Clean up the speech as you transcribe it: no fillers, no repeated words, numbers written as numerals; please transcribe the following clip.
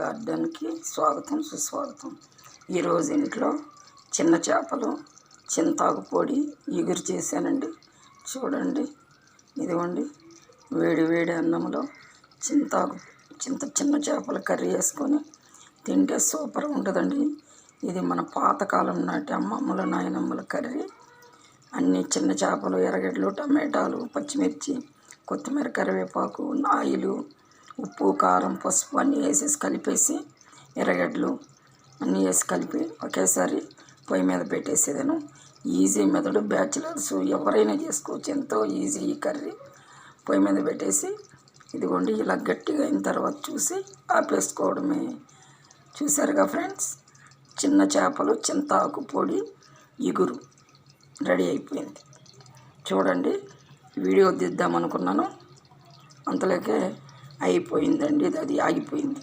గార్డెన్కి స్వాగతం సుస్వాగతం. ఈరోజు ఇంట్లో చిన్న చేపలు చింతాకు పొడి ఇగురు చేశానండి. చూడండి, ఇదిగోండి వేడి వేడి అన్నంలో చిన్న చేపల కర్రీ వేసుకొని తింటే సూపర్ ఉంటుందండి. ఇది మన పాతకాలం నాటి అమ్మమ్మల నాయనమ్మల కర్రీ. అన్ని చిన్న చేపలు, ఎర్రగడ్డలు, టమాటాలు, పచ్చిమిర్చి, కొత్తిమీర, కరివేపాకు, ఆయిలు, ఉప్పు, కారం, పసుపు అన్నీ వేసేసి కలిపేసి ఎర్రగడ్డలు అన్నీ వేసి కలిపి ఒకేసారి పొయ్యి మీద పెట్టేసేదాను. ఈజీ మెథడ్, బ్యాచిలర్స్ ఎవరైనా చేసుకోవచ్చు, ఎంతో ఈజీ ఈ కర్రీ. పొయ్యి మీద పెట్టేసి ఇదిగోండి ఇలా గట్టిగా అయిన తర్వాత చూసి ఆపేసుకోవడమే. చూసారుగా ఫ్రెండ్స్, చిన్న చేపలు చింతాకు పొడి ఇగురు రెడీ అయిపోయింది. చూడండి, వీడియో తీద్దామనుకున్నాను, అంతలోకే అయిపోయిందండి, అది ఆగిపోయింది.